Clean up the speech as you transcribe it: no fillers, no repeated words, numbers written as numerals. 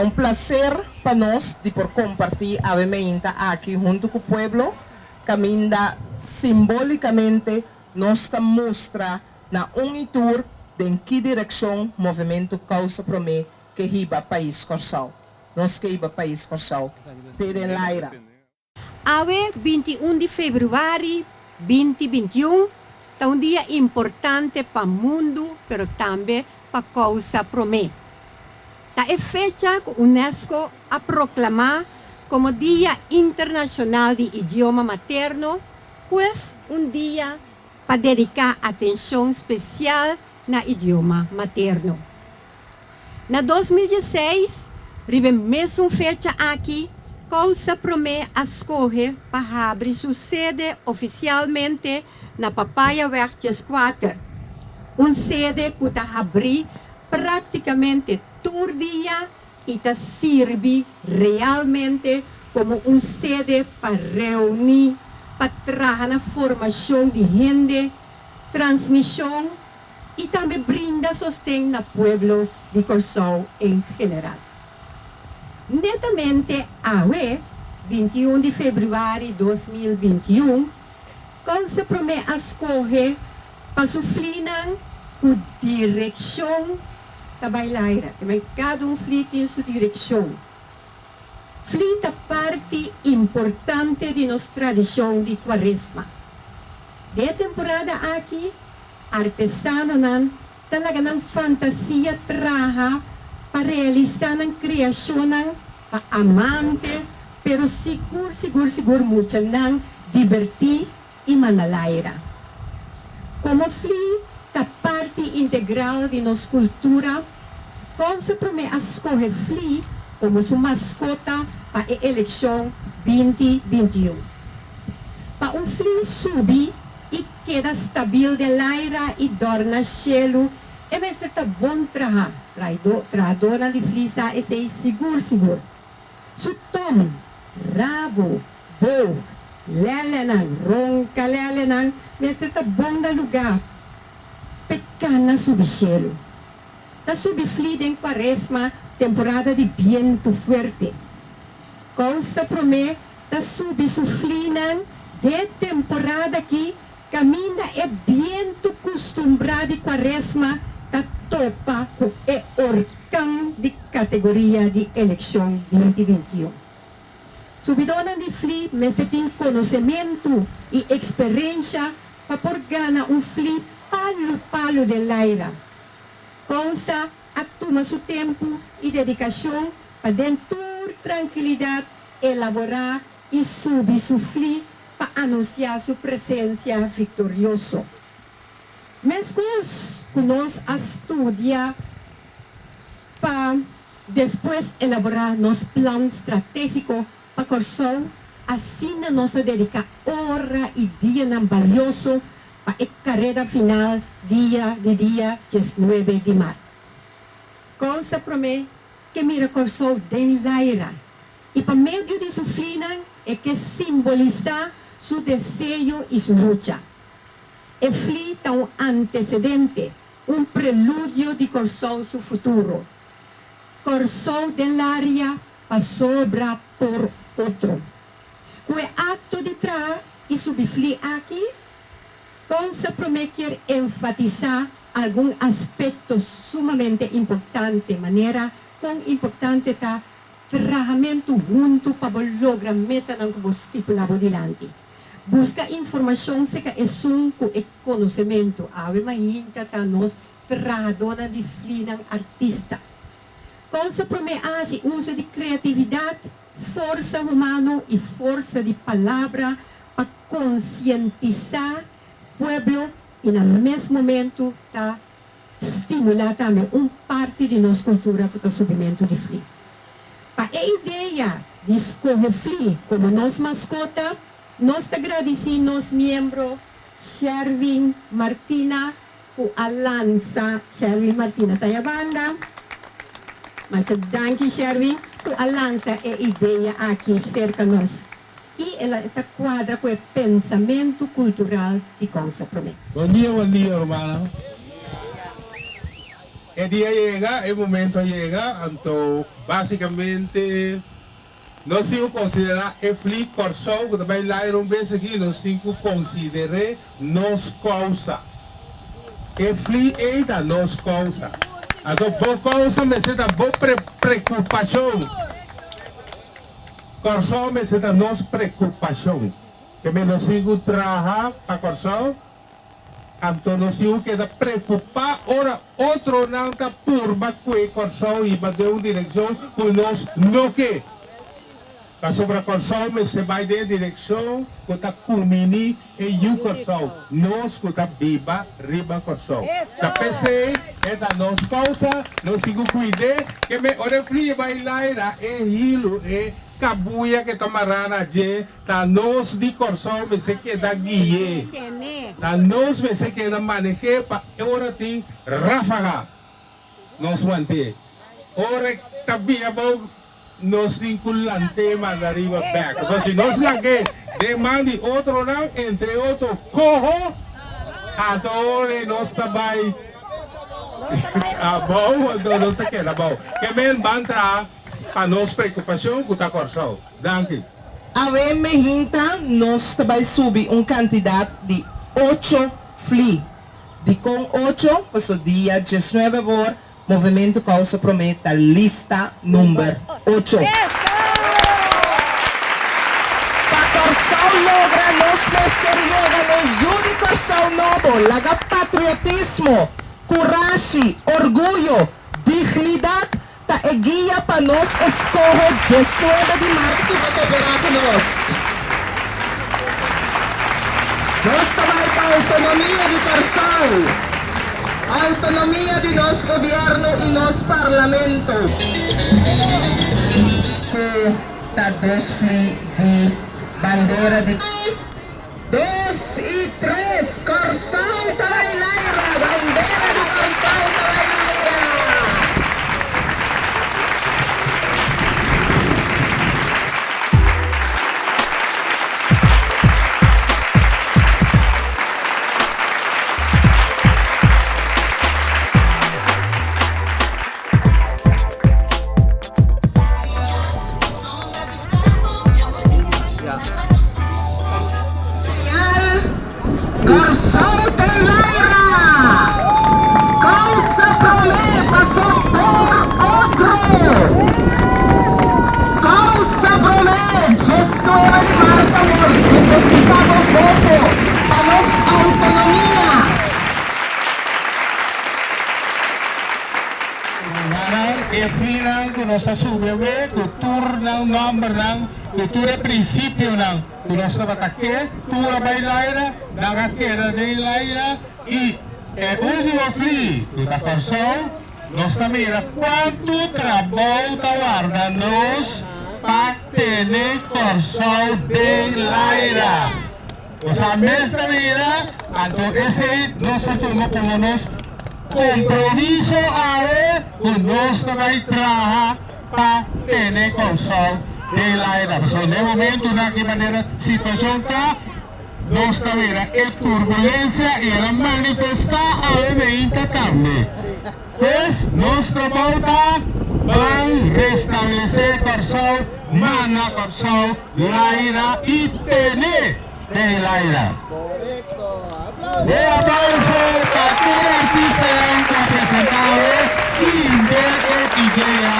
un placer para nós de por compartir a Vemeinta aqui junto com o pueblo, caminha simbolicamente nos mostra na unitur de em que direção o movimento Causa Promê que riba país Corsal. Nós que riba país Corsal. Terem Laira. Awe 21 de fevereiro 2021 é um dia importante para o mundo, pero também para Causa Promê. É fecha que a Unesco a proclamar como Dia Internacional de Idioma Materno, pois dia para dedicar atenção especial na idioma materno. Na 2016, ribe mesmo fecha aqui, Causa Promê escolhe para abrir sua sede oficialmente na Papaya Vertes 4, sede que está abrir praticamente todo dia e está serve realmente como sede para reunir, para trazer na formação de gente, transmissão e também brinda sustento ao pueblo de Corsol em geral. Netamente, hoje, 21 de fevereiro de 2021, Causa Promê escolhe para sofrer com direção da bailaira. Cada fli tem sua direção. Fli é parte importante de nossa tradição de Quaresma. De temporada aqui, artesano talaga ng fantasia traha para realizar a criação para amante, pero seguro mucho nang divertir e manalaira. Como fli é parte integral de nossa cultura, Causa Promê escolhe fli como sua mascota para a eleição 2021. Para fli subir e queda stabil de laira e dorna cielo, e mestre tá bom traidora de flisa e sei seguro. Su tom, rabo, bow, lelenan, ronca lelenan, mestre tá bom da lugar. Pecana subi cielo. Tá subi flida em Quaresma, temporada de viento fuerte. Causa Promê tá subi suflinan de temporada que caminha é viento costumbrado de Quaresma da topa com o orcão de categoria de eleição 2021. Subidona de fli, mas tem conhecimento e experiência para por gana fli palo de laira. Causa a toma seu tempo e dedicação para dentro tranquilidade elaborar e subir seu fli para anunciar sua presença vitoriosa. Mas nós estudia para depois elaborar nosso plano estratégico para Corsol, assim nós dedicar hora e dia valioso para a carreira final dia 19 de março. Causa Promê que mira Corsol de laira e para meio disso final é que simboliza seu desejo e sua luta. É flita antecedente, prelúdio de Corsol seu futuro. Corsol dell'área passou por outro. O ato de trazer e subir aqui, Causa Promê quer enfatizar algum aspecto sumamente importante, maneira quão importante está trabalhamento junto para lograr meta como estipulado adiante. Busca informação se que é com o conhecimento. Ave Maria tá nós trabalhadora de flinang artista. Causa Promê uso de criatividade, força humana e força de palavra para conscientizar o pueblo e no mesmo momento tá estimular também parte de nossa cultura para o subimento de fli. Para a ideia de escolher fli como nossa mascota, nós agradecemos nosso membro Sherwin Martina por a lança Sherwin Martina Tayabanda. Mas danke Sherwin por a lança a ideia aqui cerca de nós. E ela está quadra com o pensamento cultural de Causa Promê. Bom dia, Romana. el día llega, el momento llega, entonces básicamente nós temos que considerar o FLI Corsol, que também lá era vez aqui, nós temos que considerar nos causa. O FLI é da nos causa. Então, boa causa me senta boa preocupação. Corsol me senta nos preocupação. Que me nós temos que trabalhar para Corsol. Então, nós temos que preocupar. Ora, outro não está por baixo Corsol e para dar uma direção que nós não queremos. A sobre Corsol me se vai de direção que está culmini e o Corsol. Nós que está viva, riba Corsol. Da PC é da nossa causa, nós temos que cuidar que me ora fria vai lá e hilo e cabuia que tamarana je, da nós de Corsol me se que da guie. Da nós me se que da maneje para ora tem ráfaga. Nós manter. Ora tabia bom nos vinculante más arriba back. Entonces, si nos la que demande otro lado, entre otros, cojo, adore, no está by. Bom, no está queda bom. Que me van a entrar para nos preocupación que está corsado. Danke. A ver, Mejinta, nós vai subir candidato de 8 FLI. De com 8, pues o dia 19 por Movimento Causa Prometa, lista número 8. Para Corsol logra nos mesteriega no Yudi Corsol Novo, laga patriotismo, coragem, orgulho, dignidade, ta e guia para nos escojo 19 de março para cooperar com nós. Nós também para a autonomia de Corsol. Autonomia de nosso governo e nosso parlamento. Que está 2 FLI de bandeira de 2 e 3, Corsol Tabailaira, bandeira de Corsol Tabailaira. Corsol Tabailaira, causa prometa só por outro. Causa promete, gesto era de marca morte, depositado foco para nossa autonomia. Definan que nos asume cultura ng number ng cultura prinsipyo ng kunos na batake, cultura bailaira, nakakera de ilaira, y el último FLI, kita Corsol, nos mira quanto trabalho tawarda nos patene Corsol de ilaira. O sea, mestra mira, anto ese nos asumo como nos compromiso ahora con nuestra trabajo para tener Corsol de la era. Pues en el momento, de qué manera, situación está, nuestra vida es turbulencia y la manifesta a también. Pues nuestra pauta va a restablecer Corsol, mana Corsol, la era y tener de la era. Un aplauso para todo artista que ha presentado y ver que idea